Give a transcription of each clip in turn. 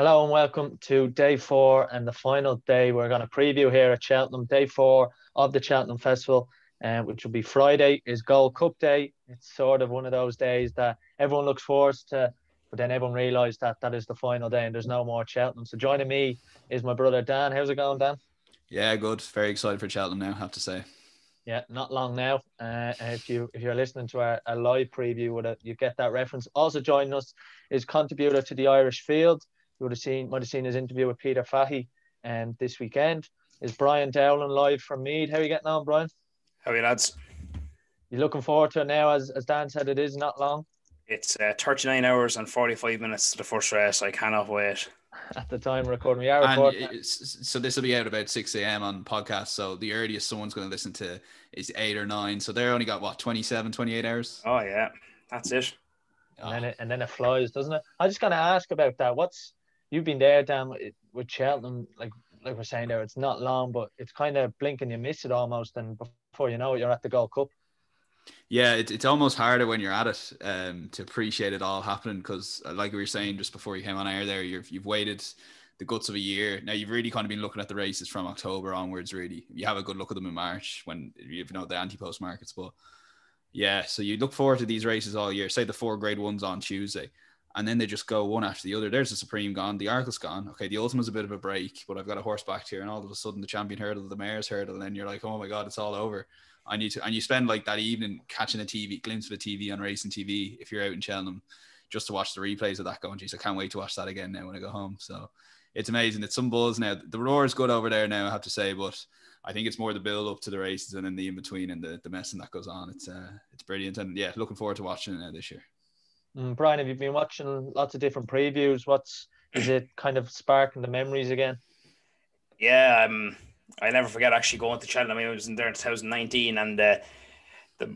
Hello and welcome to day 4 and the final day. We're going to preview here at Cheltenham, day 4 of the Cheltenham Festival, which will be Friday, is Gold Cup Day. It's sort of one of those days that everyone looks forward to, but then everyone realised that that is the final day and there's no more Cheltenham. So joining me is my brother Dan. How's it going, Dan? Yeah, good. Very excited for Cheltenham now, I have to say. Yeah, not long now. If you're listening to our live preview, you get that reference. Also joining us is contributor to the Irish Field. You might have seen his interview with Peter Fahey this weekend. Is Brian Dowling live from Meath? How are you getting on, Brian? How are you, lads? You looking forward to it now? As Dan said, it is not long. It's 39 hours and 45 minutes to the first race. I cannot wait. At the time of recording, we are recording. So this will be out about 6 a.m. on podcast. So the earliest someone's going to listen to is 8 or 9. So they're only got, 27, 28 hours? Oh, yeah. That's it. And then it flies, doesn't it? I just going to ask about that. You've been there, Dan, with Cheltenham, like we're saying there, it's not long, but it's kind of blink and you miss it almost, and before you know it, you're at the Gold Cup. Yeah, it's almost harder when you're at it to appreciate it all happening, because like we were saying just before you came on air there, you've waited the guts of a year. Now you've really kind of been looking at the races from October onwards, really. You have a good look at them in March when the anti-post markets, but yeah, so you look forward to these races all year. Say the 4 grade ones on Tuesday, and then they just go one after the other. There's the Supreme gone, the Arkle's gone. Okay, the Ultima's a bit of a break, but I've got a horse back here, and all of a sudden the Champion Hurdle, the Mayor's Hurdle, and then you're like, oh my God, it's all over. And you spend like that evening catching a glimpse of a TV on racing TV if you're out in Cheltenham, just to watch the replays of that going, geez, I can't wait to watch that again now when I go home. So it's amazing. It's some buzz now. The roar is good over there now, I have to say, but I think it's more the build up to the races and then the in-between and the messing that goes on. It's brilliant. And yeah, looking forward to watching it now this year. Brian, have you been watching lots of different previews? Is it kind of sparking the memories again? Yeah, I never forget actually going to Cheltenham. I was in there in 2019, and I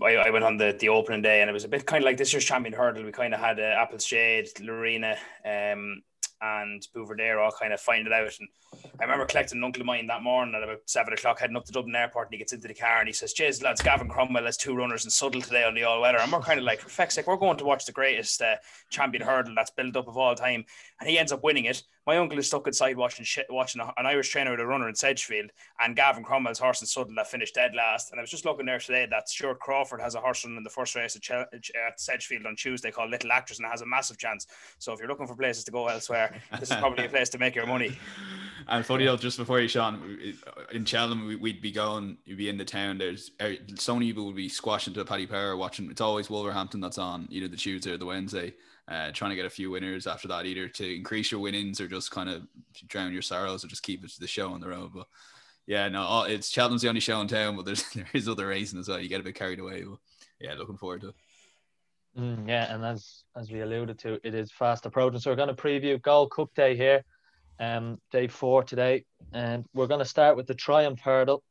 went on the opening day, and it was a bit kind of like this year's Champion Hurdle. We kind of had Apple's Shade, Lorena, and Bouverdere all kind of find it out. And I remember collecting an uncle of mine that morning at about 7 o'clock, heading up to Dublin Airport, and he gets into the car and he says, "Jeez, lads, Gavin Cromwell has 2 runners in Suddle today on the all-weather." And we're kind of like, for feck's sake, we're going to watch the greatest Champion Hurdle that's built up of all time. And he ends up winning it. My uncle is stuck inside watching an Irish trainer with a runner in Sedgefield, and Gavin Cromwell's horse in Suddle that finished dead last. And I was just looking there today that Stuart Crawford has a horse running in the first race at Sedgefield on Tuesday called Little Actress, and it has a massive chance. So if you're looking for places to go elsewhere, this is probably a place to make your money. And funny enough, just before you, Sean, in Cheltenham, you'd be in the town. There's so many people would be squashing to Paddy Power watching. It's always Wolverhampton that's on, either the Tuesday or the Wednesday. Trying to get a few winners after that, either to increase your winnings or just kind of drown your sorrows or just keep it to the show on the road. But yeah, no, it's Cheltenham's the only show in town, but there is other racing as well. You get a bit carried away, but yeah, looking forward to it. Yeah, and as we alluded to, it is fast approaching. So we're going to preview Gold Cup Day here, day 4 today, and we're going to start with the Triumph Hurdle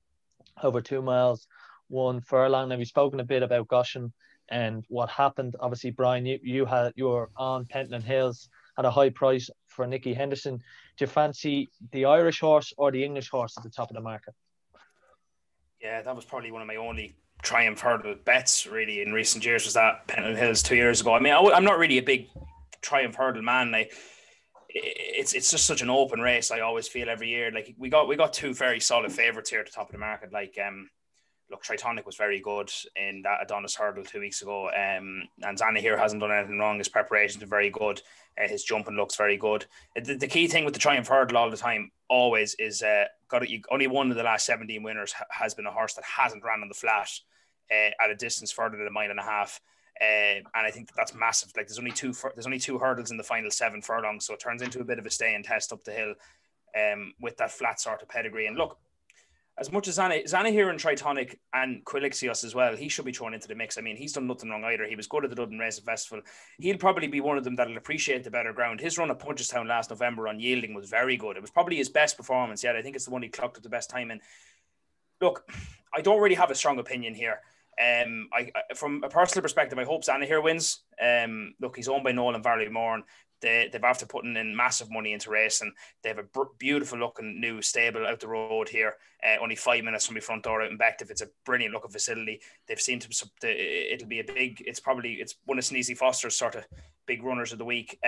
over 2 miles, 1 furlong. Now we've spoken a bit about Goshen and what happened. Obviously, Brian, you were on Pentland Hills at a high price for Nicky Henderson. Do you fancy the Irish horse or the English horse at the top of the market? Yeah, that was probably one of my only Triumph Hurdle bets really in recent years, was that Pentland Hills 2 years ago. I mean, I'm not really a big Triumph Hurdle man. It's just such an open race. I always feel every year like we got 2 very solid favourites here at the top of the market. Look, Tritonic was very good in that Adonis Hurdle 2 weeks ago. And Zana here hasn't done anything wrong. His preparations are very good. His jumping looks very good. The key thing with the Triumph Hurdle all the time, always, is only one of the last 17 winners has been a horse that hasn't ran on the flat at a distance further than 1.5 miles. And I think that's massive. Like there's only two hurdles in the final 7 furlongs, so it turns into a bit of a stay and test up the hill with that flat sort of pedigree. And look, as much as Zana here and Tritonic and Quilixios as well, he should be thrown into the mix. I mean, he's done nothing wrong either. He was good at the Dublin Racing Festival. He'll probably be one of them that'll appreciate the better ground. His run at Punchestown last November on yielding was very good. It was probably his best performance yet. I think it's the one he clocked at the best time in. Look, I don't really have a strong opinion here. From a personal perspective, I hope Zana here wins. Look, he's owned by Nolan Varley Moore. They've after putting in massive money into racing. They have a beautiful looking new stable out the road here, only 5 minutes from the front door out in Bective. It's a brilliant looking facility. They've seemed to it'll be a big. It's one of Sneezy Foster's sort of big runners of the week.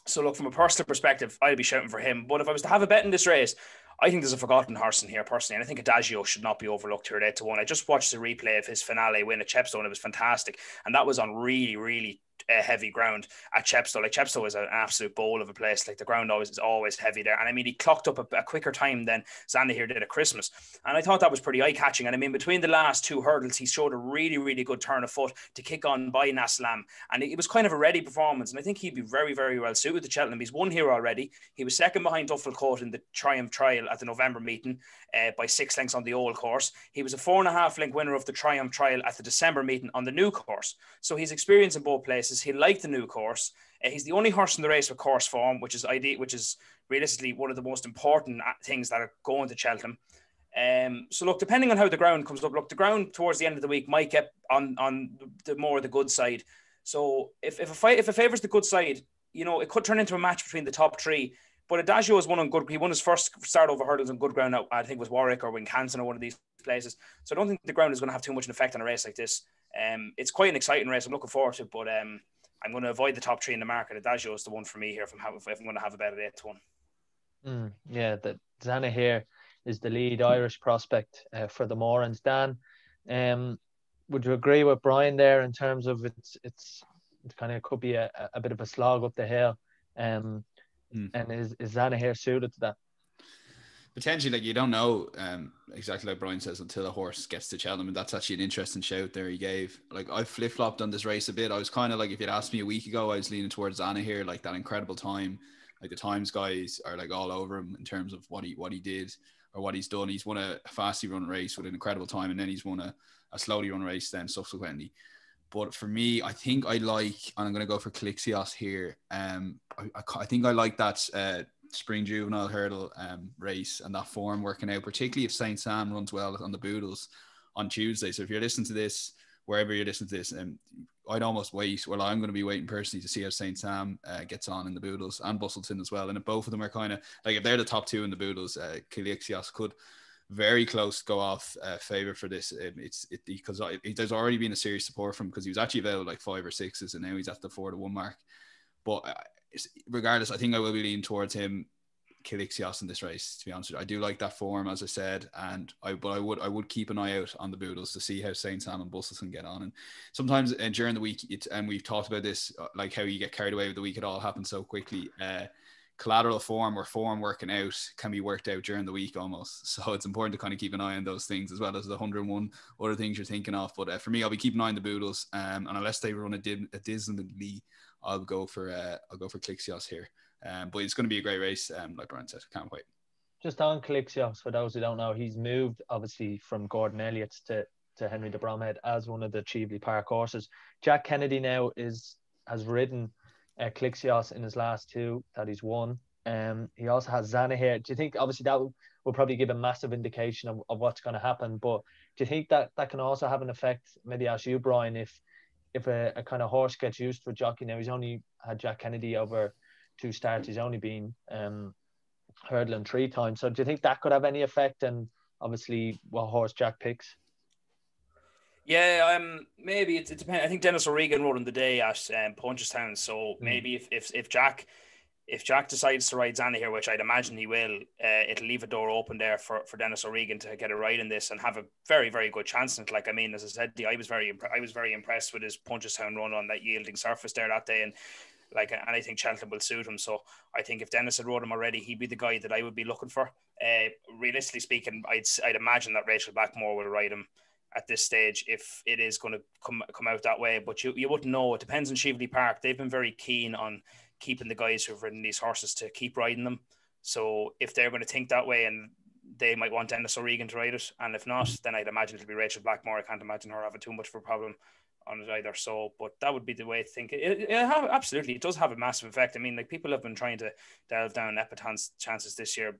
So look, from a personal perspective, I'd be shouting for him. But if I was to have a bet in this race, I think there's a forgotten horse in here personally, and I think Adagio should not be overlooked here at 8-1. I just watched the replay of his finale win at Chepstow, and it was fantastic, and that was on really, really heavy ground at Chepstow. Like Chepstow is an absolute bowl of a place. Like the ground is always heavy there, and I mean he clocked up a quicker time than Zanahiyr did at Christmas, and I thought that was pretty eye catching. And I mean between the last two hurdles, he showed a really, really good turn of foot to kick on by Naslam, and it was kind of a ready performance. And I think he'd be very, very well suited to Cheltenham. He's won here already. He was second behind Duffel in the Triumph Trial at the November meeting by 6 lengths on the old course. He was a 4.5 length winner of the Triumph Trial at the December meeting on the new course. So he's experienced in both places. He liked the new course. He's the only horse in the race with course form, which is realistically one of the most important things that are going to Cheltenham. So look, depending on how the ground comes up, look, the ground towards the end of the week might get on the good side. So if it favours the good side, you know, it could turn into a match between the top three. But Adagio has won on good. He won his first start over hurdles on good ground. I think it was Warwick or Wincanton or one of these places. So I don't think the ground is going to have too much an effect on a race like this. It's quite an exciting race. I'm looking forward to it, but I'm going to avoid the top three in the market. Adagio is the one for me here if I'm going to have a bet at 8-1. Yeah, the Zanahiyr is the lead Irish prospect for the Morans. Dan, would you agree with Brian there in terms of it's kind of could be a bit of a slog up the hill? And is Zanahiyr suited to that? Potentially, like you don't know exactly like Brian says until a horse gets to Cheltenham, and that's actually an interesting shout there he gave. Like I flip-flopped on this race a bit. I was kind of like, if you'd asked me a week ago, I was leaning towards Zanahiyr, like that incredible time. Like the Times guys are like all over him in terms of what he did or what he's done. He's won a fastly run race with an incredible time, and then he's won a slowly run race then subsequently. But for me, I think I like, and I'm going to go for Calixios here. I think I like that spring juvenile hurdle race and that form working out, particularly if St. Sam runs well on the Boodles on Tuesday. So if you're listening to this, wherever you're listening to this, I'd almost wait. Well, I'm going to be waiting personally to see how St. Sam gets on in the Boodles and Bustleton as well. And if both of them are kind of like, if they're the top two in the Boodles, Calixios could very close go off favor for this. Because there's already been a serious support from him because he was actually available like 5 or 6s and now he's at the 4-1 mark. But regardless, I think I will be leaning towards him, Calixios, in this race. To be honest with you, I do like that form, as I said, and I would keep an eye out on the Boodles to see how Saint Sam and Bustleton get on. And sometimes during the week, and we've talked about this, like how you get carried away with the week, it all happens so quickly. Collateral form or form working out can be worked out during the week almost. So it's important to kind of keep an eye on those things as well as the 101 other things you're thinking of. But for me, I'll be keeping an eye on the Boodles, and unless they run a Disney, I'll go for Calixios here. But it's going to be a great race, like Brian said. Can't wait. Just on Calixios, for those who don't know, he's moved obviously from Gordon Elliott's to Henry de Bromhead as one of the Cheveley Park horses. Jack Kennedy now has ridden Calixios in his last two that he's won. He also has Zanahiyr. Do you think, obviously that will probably give a massive indication of what's going to happen, but do you think that can also have an effect? Maybe ask you, Brian, if a kind of horse gets used to a jockey. Now he's only had Jack Kennedy over 2 starts. He's only been hurdling 3 times. So do you think that could have any effect? And obviously what horse Jack picks? Yeah, maybe it depends. I think Dennis O'Regan rode on the day at Punchestown. So maybe if Jack decides to ride Zanahiyr, which I'd imagine he will, it'll leave a door open there for Dennis O'Regan to get a ride in this and have a very, very good chance in it. Like, I mean, as I said, I was very impressed with his Punchestown run on that yielding surface there that day, and I think Cheltenham will suit him. So I think if Dennis had rode him already, he'd be the guy that I would be looking for. Realistically speaking, I'd imagine that Rachel Blackmore will ride him at this stage if it is going to come out that way. But you wouldn't know. It depends on Cheveley Park. They've been very keen on keeping the guys who've ridden these horses to keep riding them. So if they're going to think that way, and they might want Dennis O'Regan to ride it, and if not, then I'd imagine it'll be Rachel Blackmore. I can't imagine her having too much of a problem on it either. So, but that would be the way to think. Absolutely, it does have a massive effect. I mean, like, people have been trying to delve down Epitan's chances this year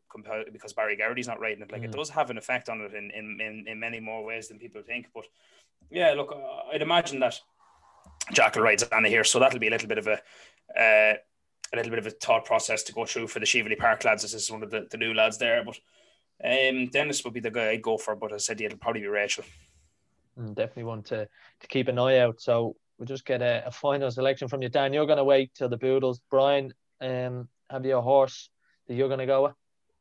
because Barry Garrity's not riding it. Like, it does have an effect on it in many more ways than people think. But yeah, look, I'd imagine that Jack will ride Zanahiyr, so that'll be a little bit of a thought process to go through for the Cheveley Park lads. This is one of the new lads there, but Dennis would be the guy I'd go for. But as I said, it'll probably be Rachel. Definitely one to keep an eye out. So we'll just get a final selection from you, Dan. You're going to wait till the Boodles. Brian, Have you a horse that you're going to go with?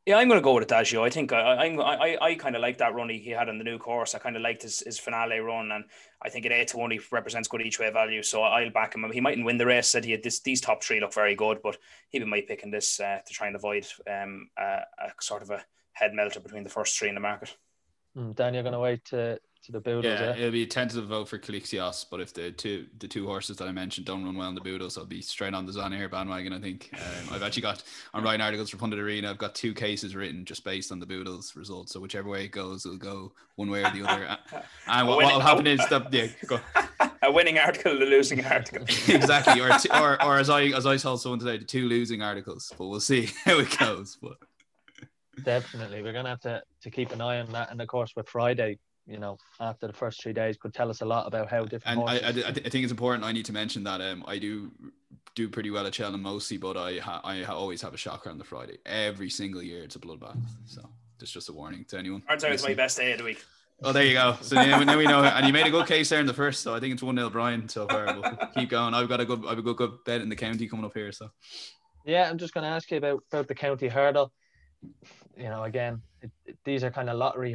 Yeah, I'm going to go with Adagio. I think I kind of like that run he had on the new course. I kind of liked his finale run, and I think at 8-1 he represents good each way value. So I'll back him. He mightn't win the race. Said he had these top three look very good, but he'd be my pick in this to try and avoid a sort of a head melter between the first three in the market. Dan, you're going to wait to the Boodles, yeah? It'll be a tentative vote for Calixios, but if the two horses that I mentioned don't run well in the Boodles, I'll be straight on the Zonair bandwagon, I think. I've actually got, I'm writing articles for Pundit Arena, I've got 2 cases written just based on the Boodles results, so whichever way it goes, it'll go one way or the other. And what'll happen is that, yeah, go. A winning article, a losing article. Exactly, or as I told someone today, the 2 losing articles, but we'll see how it goes. But definitely, we're going to have to keep an eye on that, and of course with Friday, you know, after the first 3 days could tell us a lot about how different and horses. I think it's important. I need to mention that I do pretty well at Cheltenham mostly, but I always have a shocker on the Friday. Every single year it's a bloodbath. So that's just a warning to anyone. Turns out it's my best day of the week. Oh, there you go. So now we know. And you made a good case there in the first, so I think it's 1-0 Brian so far. But keep going. I've a good bet in the county coming up here. So yeah, I'm just going to ask you about the county hurdle. You know, again, these are kind of lottery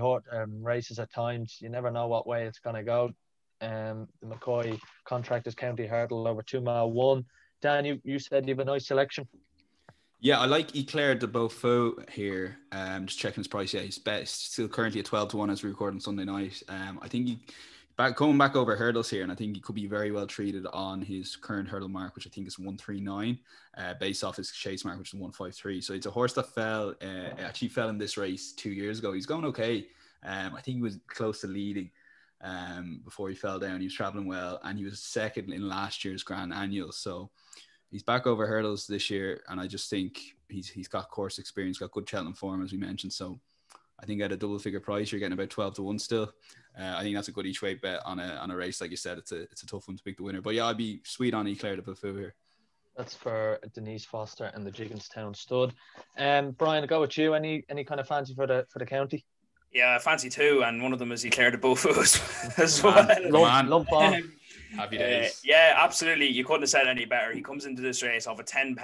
races at times. You never know what way it's going to go. The McCoy contractors county hurdle over 2 mile 1. Dan, you said you have a nice selection. Yeah, I like Eclair de Beaufort here. Just checking his price. Yeah, he's best. Still currently at 12-1 as we record on Sunday night. I think coming back over hurdles here, and I think he could be very well treated on his current hurdle mark, which I think is 139, based off his chase mark, which is 153. So it's a horse that actually fell in this race 2 years ago. He's going okay. I think he was close to leading before he fell down. He was traveling well, and he was second in last year's Grand Annual. So he's back over hurdles this year, and I just think he's got course experience, got good Cheltenham form, as we mentioned. So I think at a double figure price, you're getting about 12-1 still. I think that's a good each way bet on a race. Like you said, it's a tough one to pick the winner. But yeah, I'd be sweet on Eclair de Beaufort here. That's for Denise Foster and the Jigginstown stud. Brian, I'll go with you. Any kind of fancy for the county? Yeah, fancy 2, and one of them is Eclair de Beaufort as well. Lump on. Happy days. Yeah, absolutely. You couldn't have said any better. He comes into this race off a £10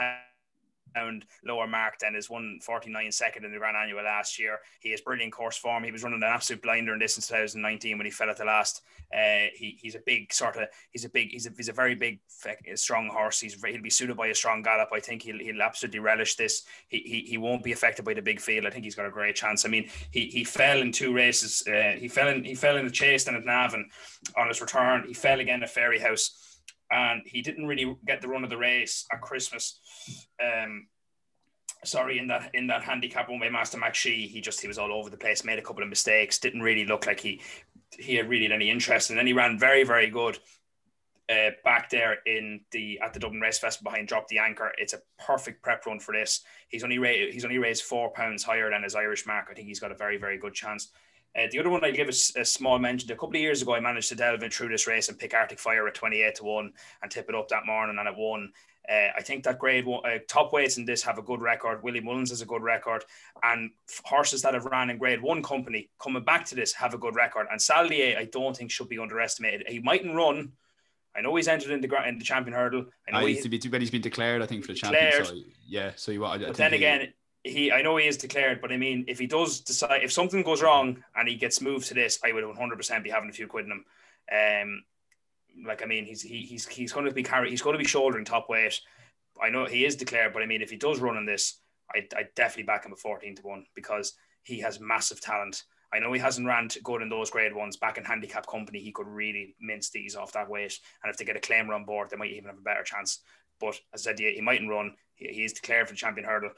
lower mark than his 149 second in the Grand Annual last year. He has brilliant course form. He was running an absolute blinder in this in 2019 when he fell at the last. He's a very big, strong horse. He'll be suited by a strong gallop. I think he'll absolutely relish this. He won't be affected by the big field. I think he's got a great chance. I mean, he fell in 2 races. He fell in the chase then at Navan on his return. He fell again at Fairyhouse. And he didn't really get the run of the race at Christmas. In that handicap one by Master McShee, he was all over the place, made a couple of mistakes, didn't really look like he had really any interest, and then he ran very, very good back there at the Dublin Race Festival behind Drop the Anchor. It's a perfect prep run for this. He's only raised £4 higher than his Irish mark. I think he's got a very, very good chance. The other one I give a small mention. A couple of years ago, I managed to delve in through this race and pick Arctic Fire at 28-1 and tip it up that morning, and it won. I think that grade one, top weights in this have a good record. Willie Mullins has a good record, and horses that have ran in grade 1 company coming back to this have a good record. And Saldier, I don't think should be underestimated. He mightn't run. I know he's entered in the champion hurdle. I know he's been declared, I think, for the champion. So, yeah. So I know he is declared, but I mean, if he does decide, if something goes wrong and he gets moved to this, I would 100% be having a few quid in him. He's going to be he's going to be shouldering top weight. I know he is declared, but I mean, if he does run in this, I definitely back him at 14-1 because he has massive talent. I know he hasn't ran good in those grade 1s. Back in handicap company, he could really mince these off that weight. And if they get a claimer on board, they might even have a better chance. But as I said, he mightn't run. He is declared for the champion hurdle.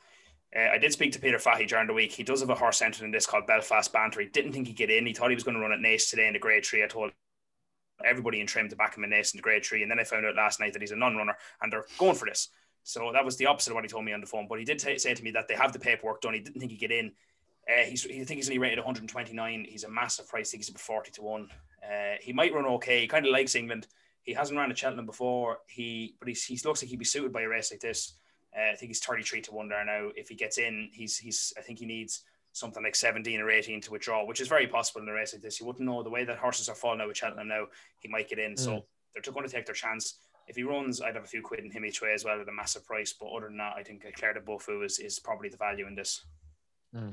I did speak to Peter Fahey during the week. He does have a horse entered in this called Belfast Banter. He didn't think he'd get in. He thought he was going to run at Naas today in the grade 3. I told everybody in trim to back him in Naas in the grade 3. And then I found out last night that he's a non-runner and they're going for this. So that was the opposite of what he told me on the phone. But he did say to me that they have the paperwork done. He didn't think he'd get in. I think he's only rated 129. He's a massive price. I think he's about 40-1. He might run okay. He kind of likes England. He hasn't run at Cheltenham before. He looks like he'd be suited by a race like this. I think he's 33-1 there now. If he gets in, I think he needs something like 17 or 18 to withdraw, which is very possible in a race like this. You wouldn't know the way that horses are falling out with Cheltenham now. He might get in. So they're going to take their chance. if he runs, I'd have a few quid in him each way as well at a massive price. But other than that, I think Claire de Beaufort is probably the value in this.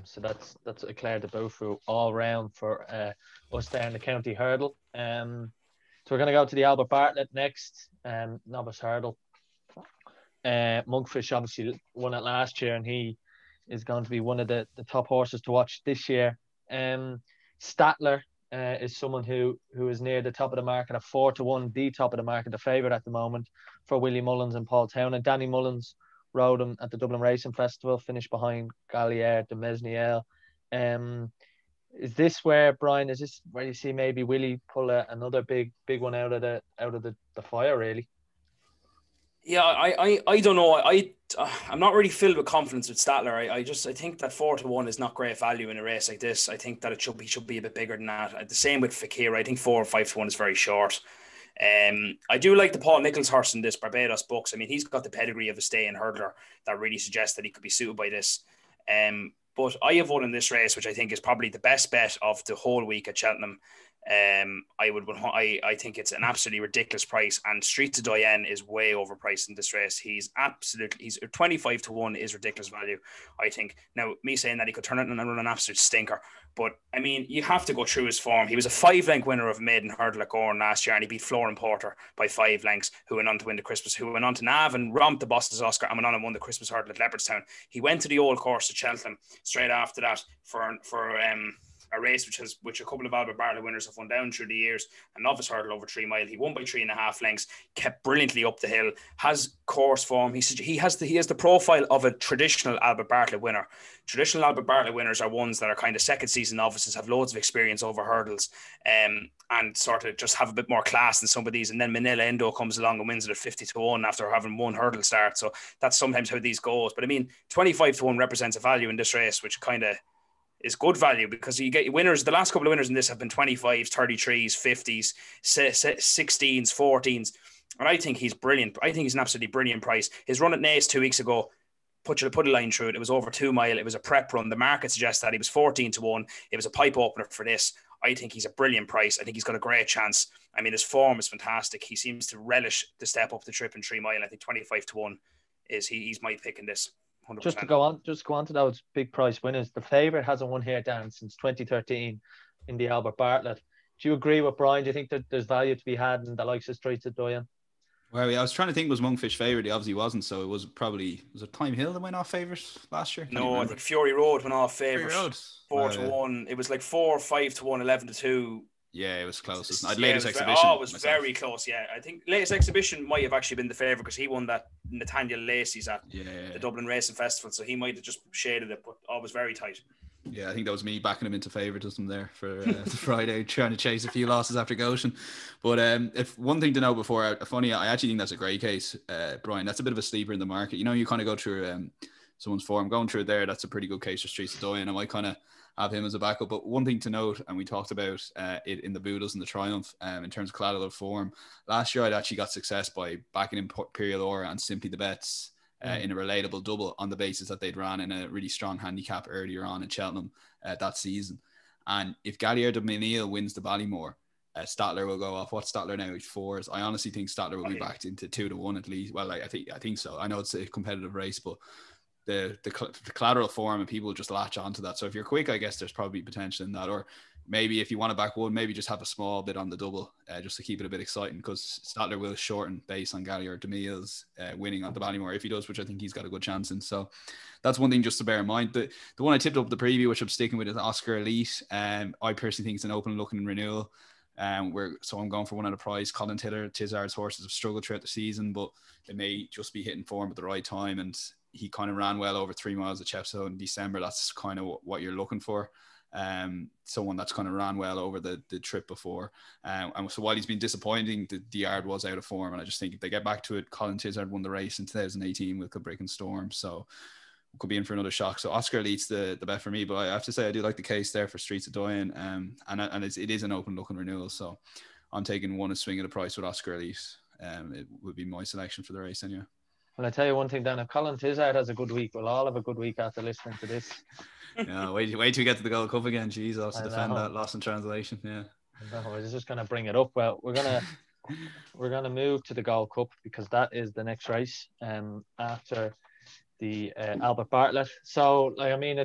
So that's a Claire de Beaufort all round for us there in the county hurdle. So we're going to go to the Alber Bartlett next, novice hurdle. Monkfish obviously won it last year, and he is going to be one of the top horses to watch this year. Statler is someone who is near the top of the market at 4-1, the top of the market, the favourite at the moment for Willie Mullins and Paul Town. And Danny Mullins rode him at the Dublin Racing Festival, finished behind Gallier de Mesniel. Is this where, Brian, you see maybe Willie pull another big one out of the fire, really? Yeah, I don't know. I'm not really filled with confidence with Statler. I think that 4-1 is not great value in a race like this. I think that it should be a bit bigger than that. The same with Fakir. I think 4 or 5-1 is very short. I do like the Paul Nicholls horse in this Barbados Bucks. I mean, he's got the pedigree of a stay-in hurdler that really suggests that he could be suited by this. But I have one in this race, which I think is probably the best bet of the whole week at Cheltenham. I think it's an absolutely ridiculous price, and Street to Doyen is way overpriced in this race. He's 25-1 is ridiculous value, I think. Now, me saying that, he could turn it and run an absolute stinker, but I mean, you have to go through his form. He was a 5-length winner of maiden hurdle at Gorn last year, and he beat Florin Porter by 5 lengths, who went on to win the Christmas, who went on to Nav and romped the Bosses Oscar and went on and won the Christmas hurdle at Leopardstown. He went to the old course at Cheltenham straight after that for a race which a couple of Alber Bartlett winners have won down through the years, a novice hurdle over 3 mile. He won by 3.5 lengths, kept brilliantly up the hill, has course form. He has the profile of a traditional Alber Bartlett winner. Traditional Alber Bartlett winners are ones that are kind of second season novices, have loads of experience over hurdles, and sort of just have a bit more class than some of these. And then Manila Endo comes along and wins it at 50-1 after having one hurdle start. So that's sometimes how these goes. But I mean, 25-1 represents a value in this race, which kind of is good value, because you get winners. The last couple of winners in this have been 25s, 33s, 50s, 16s, 14s. And I think he's brilliant. I think he's an absolutely brilliant price. His run at Naas 2 weeks ago, put a line through it. It was over 2 mile. It was a prep run. The market suggests that he was 14-1. It was a pipe opener for this. I think he's a brilliant price. I think he's got a great chance. I mean, his form is fantastic. He seems to relish the step up the trip in 3 mile. I think 25-1 he's my pick in this. 100%. Just to go on to those big price winners. The favourite hasn't won here, Dan, since 2013 in the Alber Bartlett. Do you agree with Brian? Do you think that there's value to be had in the likes of Streets of Doyen? Well, I was trying to think, was Monkfish favourite? He obviously wasn't, so it was it Time Hill that went off favourite last year? No, I think Fury Road went off favourite. 4-1. It was like 4, 5-1, 11-2. Yeah, it was close. Latest exhibition. It was very close. Yeah, I think latest exhibition might have actually been the favourite, because he won that Nathaniel Lacey's at the Dublin Racing Festival, so he might have just shaded it, but it was very tight. Yeah, I think that was me backing him into favouritism there for Friday, trying to chase a few losses after Goshen. But if one thing to know before, I actually think that's a great case, Brian. That's a bit of a sleeper in the market. You know, you kind of go through someone's form, going through it there. That's a pretty good case for Streets of Doyen. I might kind of have him as a backup. But one thing to note, and we talked about it in the Boodles and the Triumph, in terms of collateral form, last year I'd actually got success by backing Imperial Aura and Simply the Bets in a relatable double on the basis that they'd ran in a really strong handicap earlier on in Cheltenham that season. And if Gallier de Menil wins the Ballymore, Statler will go off. What's Statler now? He's 4s. I honestly think Statler will be backed into 2-1 at least. Well, I think so. I know it's a competitive race, but the collateral form and people just latch onto that. So if you're quick, I guess there's probably potential in that. Or maybe if you want to back one, maybe just have a small bit on the double just to keep it a bit exciting, because Statler will shorten based on Gallier de Menil's winning on the Ballymore if he does, which I think he's got a good chance in. So that's one thing just to bear in mind. The one I tipped up the preview, which I'm sticking with, is Oscar Elite. I personally think it's an open looking renewal. So I'm going for one at a price. Colin Tizard's horses have struggled throughout the season, but they may just be hitting form at the right time, and he kind of ran well over 3 miles at Chepstow in December. That's kind of what you're looking for. Someone that's kind of ran well over the trip before. And so while he's been disappointing, the yard was out of form. And I just think if they get back to it, Colin Tizard won the race in 2018 with Kubrick and Storm. So could be in for another shock. So Oscar Elite's the bet for me, but I have to say I do like the case there for Streets of Doyen. And it is an open looking renewal. So I'm taking one a swing at a price with Oscar Elite. It would be my selection for the race anyway. Well, I tell you one thing, Dan, if Colin Tizard has a good week, we'll all have a good week after listening to this. Yeah, wait till we get to the Gold Cup again. Jeez, I'll have to defend that loss in translation. Yeah. No, I was just going to bring it up. Well, we're going to we're going to move to the Gold Cup because that is the next race after the Alber Bartlett. So, like, I mean,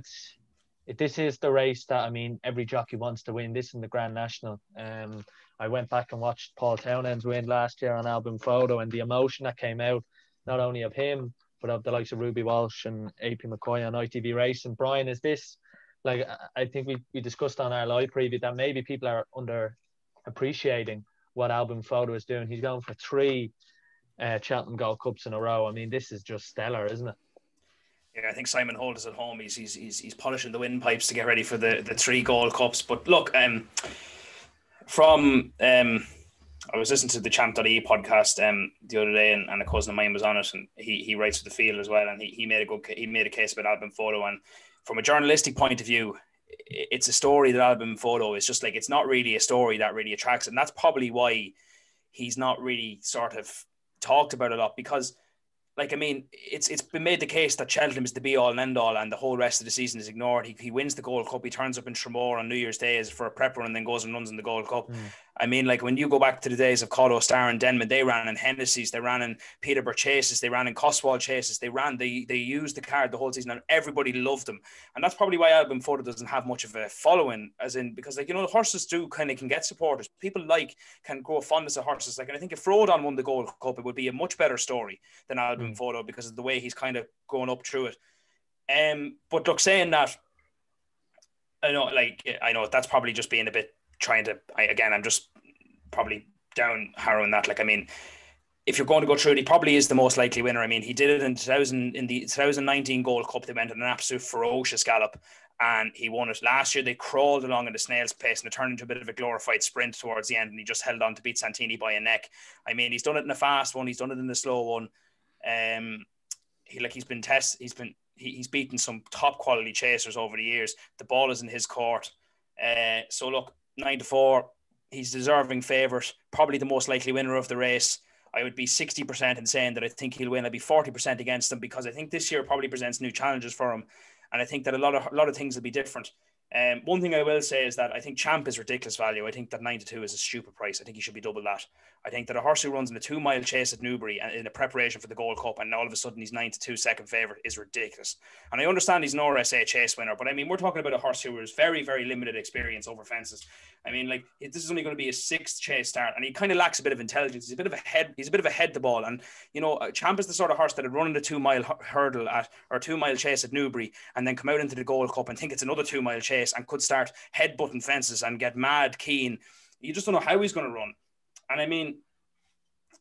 this is the race that, I mean, every jockey wants to win. This in the Grand National. I went back and watched Paul Townend's win last year on album photo, and the emotion that came out, not only of him, but of the likes of Ruby Walsh and AP McCoy on ITV Racing. Brian, is this, like, I think we discussed on our live preview that maybe people are under appreciating what album photo is doing. He's going for 3 Cheltenham Gold Cups in a row. I mean, this is just stellar, isn't it? Yeah, I think Simon Holt is at home. He's polishing the windpipes to get ready for the 3 Gold Cups. But look, I was listening to the Champ.e podcast the other day, and a cousin of mine was on it, and he writes for the Field as well, and he made a case about album photo. And from a journalistic point of view, it's a story that album photo is just like, it's not really a story that really attracts, and that's probably why he's not really sort of talked about a lot, because, like, I mean, it's been made the case that Cheltenham is the be all and end all, and the whole rest of the season is ignored. He wins the Gold Cup. He turns up in Tramore on New Year's Day for a prep run, and then goes and runs in the Gold Cup. I mean, like, when you go back to the days of Cotto, Star and Denman, they ran in Hennessy's, they ran in Peterborough Chases, they ran in Coswall Chases, they used the card the whole season, and everybody loved them. And that's probably why album photo doesn't have much of a following, as in, because, like, you know, horses do kind of can get supporters. People can grow fondness of horses. Like, and I think if Rodon won the Gold Cup, it would be a much better story than album photo, because of the way he's kind of going up through it. But look, saying that, I know that's probably just being a bit I'm just probably down harrowing that. Like, I mean, if you're going to go through it, he probably is the most likely winner. I mean, he did it in the 2019 Gold Cup. They went in an absolute ferocious gallop, and he won it. Last year, they crawled along at a snail's pace, and it turned into a bit of a glorified sprint towards the end, and he just held on to beat Santini by a neck. I mean, he's done it in a fast one. He's done it in a slow one. He's beaten some top quality chasers over the years. The ball is in his court. So look, 9-4, he's deserving favourite, probably the most likely winner of the race. I would be 60% in saying that I think he'll win. I'd be 40% against him, because I think this year probably presents new challenges for him, and I think that a lot of things will be different. One thing I will say is that I think Champ is ridiculous value. I think that 9-2 is a stupid price. I think he should be double that. I think that a horse who runs in a 2-mile chase at Newbury in a preparation for the Gold Cup, and all of a sudden he's 9-2 second favourite, is ridiculous. And I understand he's an RSA chase winner, but I mean, we're talking about a horse who has very, very limited experience over fences. I mean, like, this is only going to be his 6th chase start, and he kind of lacks a bit of intelligence. He's a bit of a head the ball. And, you know, Champ is the sort of horse that would run in the 2-mile hurdle or 2-mile chase at Newbury, and then come out into the Gold Cup and think it's another 2-mile chase, and could start headbutting fences and get mad keen. You just don't know how he's going to run. And I mean,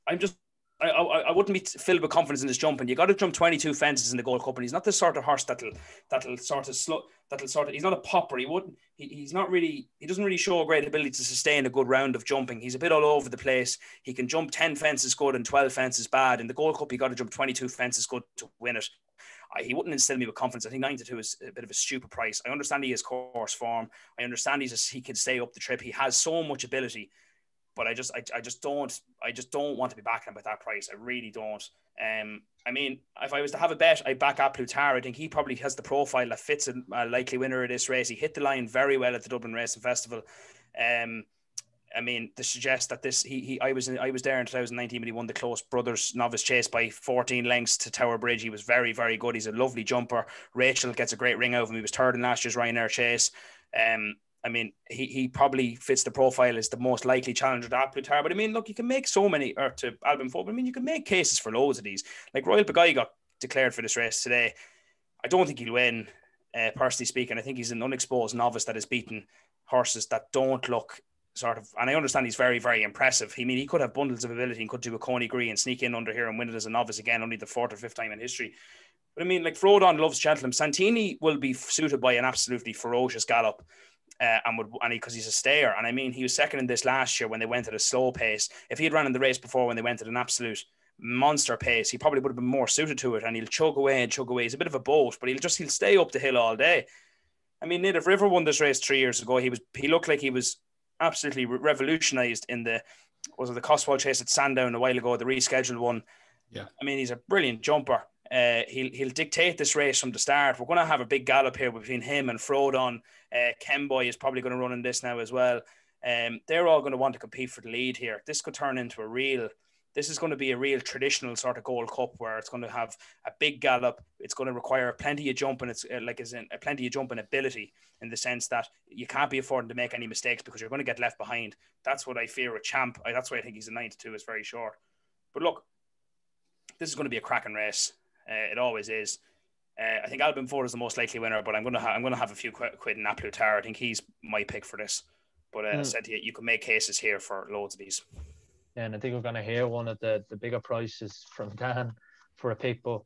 I wouldn't be filled with confidence in his jumping. You got to jump 22 fences in the Gold Cup, and he's not the sort of horse that'll he's not a popper. He doesn't really show a great ability to sustain a good round of jumping. He's a bit all over the place. He can jump 10 fences good and 12 fences bad. In the Gold Cup, you got to jump 22 fences good to win it. He wouldn't instill me with confidence. I think 9-2 is a bit of a stupid price. I understand he has course form. I understand he can stay up the trip. He has so much ability, but I just don't want to be backing him at that price. I really don't. I mean, if I was to have a bet, I'd back up Plutar. I think he probably has the profile that fits a likely winner of this race. He hit the line very well at the Dublin Racing Festival. I mean, to suggest that I was there in 2019 when he won the Close Brothers Novice Chase by 14 lengths to Tower Bridge. He was very, very good. He's a lovely jumper. Rachel gets a great ring out of him. He was third in last year's Ryanair Chase. I mean, he probably fits the profile as the most likely challenger to Plutar. But I mean, look, you can make to Albin Folk. I mean, you can make cases for loads of these. Like, Royal Begay got declared for this race today. I don't think he'll win, personally speaking. I think he's an unexposed novice that has beaten horses that don't look sort of, and I understand he's very, very impressive. I mean, he could have bundles of ability and could do a Coney Gree and sneak in under here and win it as a novice again, only the 4th or 5th time in history. But I mean, like, Frodon loves Cheltenham. Santini will be suited by an absolutely ferocious gallop. Because he's a stayer. And I mean, he was second in this last year when they went at a slow pace. If he had run in the race before when they went at an absolute monster pace, he probably would have been more suited to it, and he'll chug away. He's a bit of a boat, but he'll stay up the hill all day. I mean, Native River won this race 3 years ago. He looked like he was absolutely revolutionized in the Coswall Chase at Sandown a while ago, the rescheduled one. Yeah. I mean, he's a brilliant jumper. He'll dictate this race from the start. We're going to have a big gallop here between him and Frodon. Kemboy is probably going to run in this now as well. They're all going to want to compete for the lead here. This could turn into this is going to be a real traditional sort of Gold Cup where it's going to have a big gallop. It's going to require plenty of jumping. It's plenty of jumping ability in the sense that you can't be affording to make any mistakes because you're going to get left behind. That's what I fear with Champ. That's why I think he's a 9-2. It's very short. But look, this is going to be a cracking race. It always is. I think Alber Bartlett is the most likely winner, but I'm going to have a few quid in Nap Lutar. I think he's my pick for this. But I said to you can make cases here for loads of these. Yeah, and I think we're going to hear one of the bigger prices from Dan for a pick. But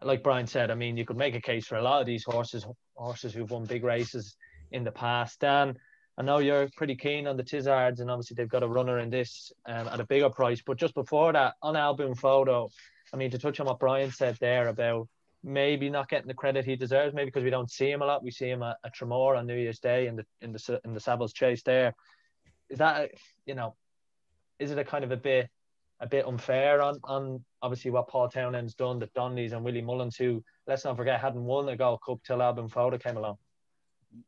like Brian said, I mean, you could make a case for a lot of these horses who've won big races in the past. Dan, I know you're pretty keen on the Tizzards, and obviously they've got a runner in this at a bigger price. But just before that, on Album Photo, I mean, to touch on what Brian said there about maybe not getting the credit he deserves, maybe because we don't see him a lot. We see him at Tremor on New Year's Day in the Savills Chase there. Is that, is it a kind of a bit unfair on obviously what Paul Townend's done, the Donnellys and Willie Mullins, who, let's not forget, hadn't won a Gold Cup till Album Photo came along?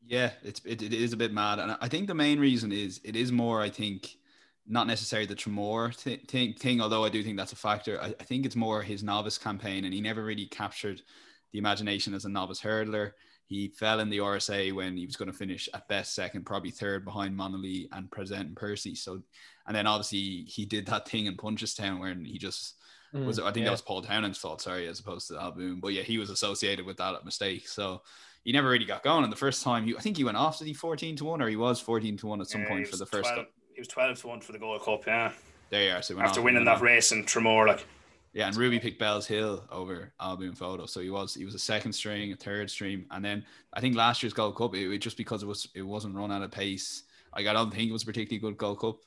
Yeah, it is a bit mad. And I think the main reason is it is more, I think, not necessarily the Tremor thing, although I do think that's a factor. I think it's more his novice campaign, and he never really captured the imagination as a novice hurdler. He fell in the RSA when he was going to finish at best second, probably third behind Monolith and Present and Percy. So, and then obviously he did that thing in Punchestown where he just was, I think that was Paul Townend's fault, as opposed to Alboon. But yeah, he was associated with that mistake. So he never really got going. And the first time, I think he went off, did he 14-1, or he was 14-1 at some point for the first 12, He was 12-1 for the Gold Cup, yeah. There you are. So after winning that race in Tremor, like. Yeah, and Ruby picked Bell's Hill over Alboon Photo, so he was a second string, a third string, and then I think last year's Gold Cup, it just because it wasn't run at a pace. Like, I don't think it was a particularly good Gold Cup,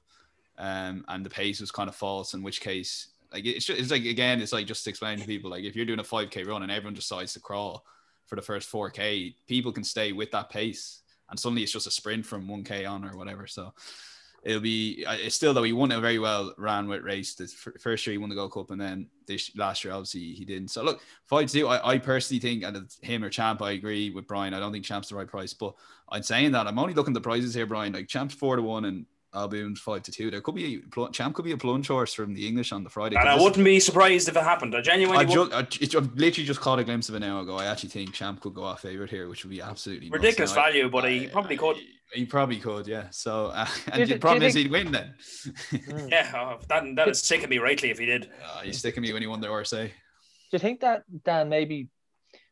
and the pace was kind of false. In which case, like it's like, again, it's like just explaining to people, like, if you're doing a 5K run and everyone decides to crawl for the first 4K, people can stay with that pace, and suddenly it's just a sprint from 1K on or whatever. So it's still, though, he won a very well ran with race. The first year he won the Gold Cup, and then last year obviously he didn't. So look, 5-2, I personally think, and it's him or Champ, I agree with Brian. I don't think Champ's the right price, but I'm saying that I'm only looking at the prices here, Brian. Like, Champ's 4-1 and Alboon's 5-2. There could be Champ could be a plunge horse from the English on the Friday. And I wouldn't be surprised if it happened. I genuinely I've literally just caught a glimpse of it now ago. I actually think Champ could go off favourite here, which would be absolutely ridiculous value, but he probably could. He probably could, yeah. So, and the problem is he'd win then. Yeah, that would stick at me rightly if he did. He's sticking me when he won the RSA. Do you think that, Dan, maybe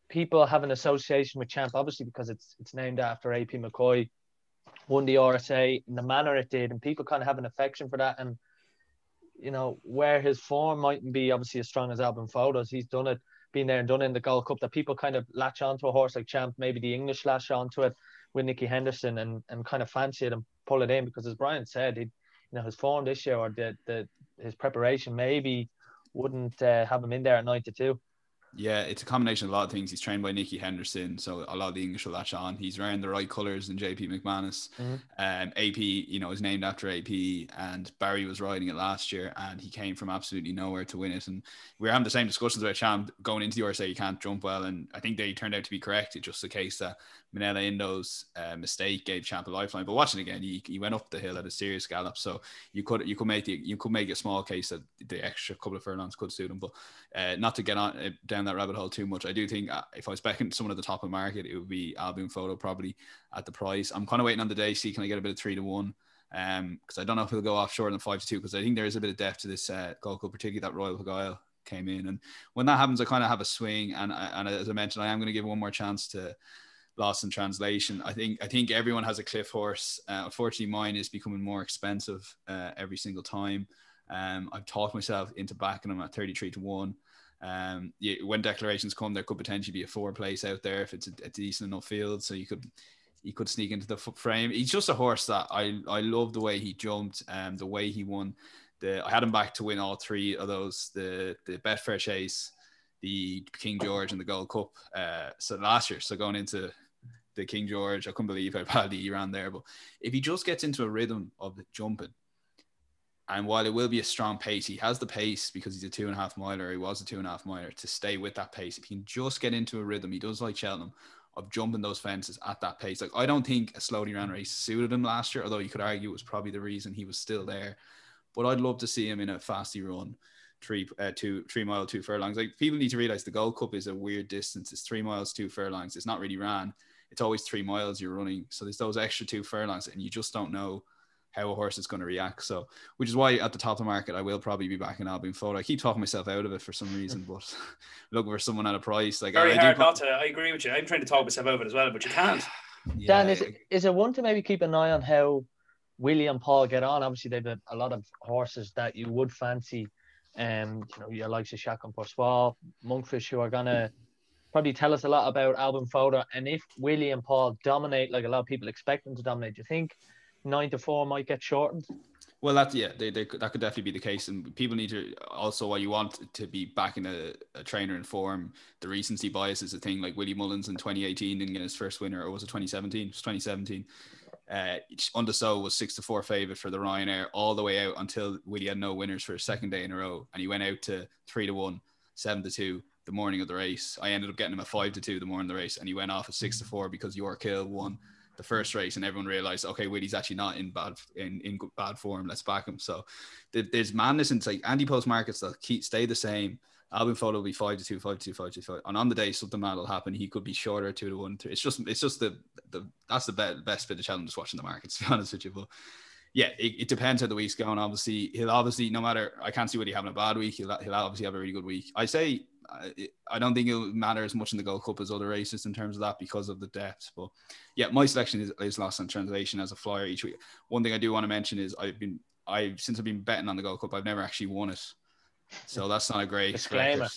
people have an association with Champ, obviously because it's named after AP McCoy, won the RSA in the manner it did, and people kind of have an affection for that, and where his form mightn't be obviously as strong as Album Photos, he's done it, been there and done it in the Gold Cup, that people kind of latch onto a horse like Champ. Maybe the English latch onto it with Nicky Henderson and kind of fancy it and pull it in, because as Brian said, his form this year, or his preparation maybe wouldn't have him in there at 9-2. Yeah, it's a combination of a lot of things. He's trained by Nicky Henderson, so a lot of the English will latch on. He's wearing the right colours than JP McManus. AP, is named after AP, and Barry was riding it last year, and he came from absolutely nowhere to win it. And we were having the same discussions about Champ going into the RSA. He can't jump well, and I think they turned out to be correct. It's just a case that Manella Indo's mistake gave Champ a lifeline. But watching again, he went up the hill at a serious gallop, so you could make a small case that the extra couple of furlongs could suit him. But not to get on down that rabbit hole too much, I do think if I was backing someone at the top of the market, it would be Alboon Photo probably at the price. I'm kind of waiting on the day, see can I get a bit of 3-1, because I don't know if he'll go off short than 5-2, because I think there is a bit of depth to this Gold Cup, particularly that Royal Beguile came in, and when that happens I kind of have a swing, and as I mentioned, I am going to give one more chance to Lost in Translation. I think everyone has a cliff horse. Unfortunately mine is becoming more expensive every single time. I've talked myself into backing him at 33-1. When declarations come, there could potentially be a 4 place out there if it's a decent enough field, so he could sneak into the frame. He's just a horse that I love the way he jumped, the way he won. I had him back to win all 3 of those, the Betfair Chase, the King George, and the Gold Cup. So last year, so going into the King George, I couldn't believe how badly he ran there. But if he just gets into a rhythm of jumping, and while it will be a strong pace, he has the pace because he's a 2.5 miler. He was a 2.5 miler to stay with that pace. If he can just get into a rhythm, he does like Cheltenham. of jumping those fences at that pace. Like, I don't think a slowly ran race suited him last year, although you could argue it was probably the reason he was still there. But I'd love to see him in a fasty run, 3 mile, 2 furlongs. Like, people need to realize the Gold Cup is a weird distance. It's 3 miles, 2 furlongs. It's not really ran. It's always 3 miles you're running. So there's those extra 2 furlongs, and you just don't know how a horse is going to react. So, which is why at the top of the market, I will probably be back in Albion Photo. I keep talking myself out of it for some reason, but looking for someone at a price. Like, very hard not to. I agree with you. I'm trying to talk myself out of it as well, but you can't. Dan, is it one to maybe keep an eye on how Willie and Paul get on? Obviously, they've a lot of horses that you would fancy. Your likes of Chacun Pour Soi, Monkfish, who are going to probably tell us a lot about Albion Photo. And if Willie and Paul dominate, like a lot of people expect them to dominate, do you think 9-4 might get shortened? Well, that could definitely be the case, and people need to also, while you want to be backing a trainer in form, the recency bias is a thing. Like Willie Mullins in 2018 didn't get his first winner, or was it 2017? It was 2017. Undersow was 6-4 favourite for the Ryanair all the way out until Willie had no winners for a second day in a row, and he went out to 3-1, 7-2 the morning of the race. I ended up getting him a 5-2 the morning of the race, and he went off at 6-4 because York Hill won the first race, and everyone realized, okay, Willie's actually not in bad form. Let's back him. So there's madness in, like, anti-post markets that stay the same. Albion Photo will be 5-2, 5-2, 5-2, and on the day something mad will happen. He could be shorter, 2-1. It's just that's the best bit of challenge, just watching the markets, to be honest with you. But yeah, it depends how the week's going. Obviously, he'll no matter. I can't see Willie having a bad week. He'll obviously have a really good week. I don't think it'll matter as much in the Gold Cup as other races in terms of that, because of the depth. But yeah, my selection is Lost in Translation as a flyer each week. One thing I do want to mention is since I've been betting on the Gold Cup, I've never actually won it. So that's not a great disclaimer. Record.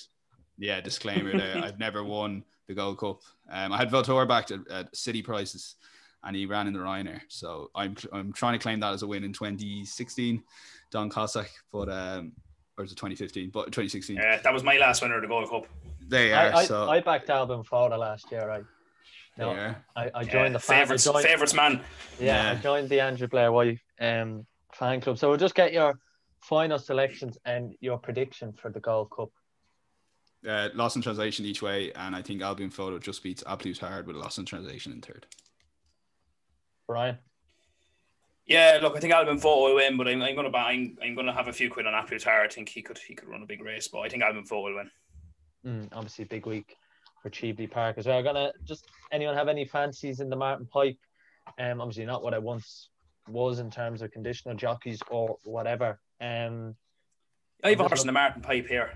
Yeah, disclaimer there. I've never won the Gold Cup. I had Voltor backed at city prices, and he ran in the Ryanair. So I'm trying to claim that as a win in 2016, Don Cossack, but or is it 2015? But 2016. Yeah, that was my last winner of the Gold Cup. They are. I backed Albion Photo last year. I joined the favourites man. Yeah, I joined the Andrew Blair White fan club. So we'll just get your final selections and your prediction for the Gold Cup. Lost in Translation each way, and I think Albion Photo just beats Absolute Hard with Lost in Translation in third. Brian? Yeah, look, I think Albion Photo will win, but I'm going to have a few quid on Absolute Hard. I think he could run a big race, but I think Albion Photo will win. Obviously, big week for Cheveley Park as well. Anyone have any fancies in the Martin Pipe? Obviously not what I once was in terms of conditional jockeys or whatever. I have a horse in the Martin Pipe here.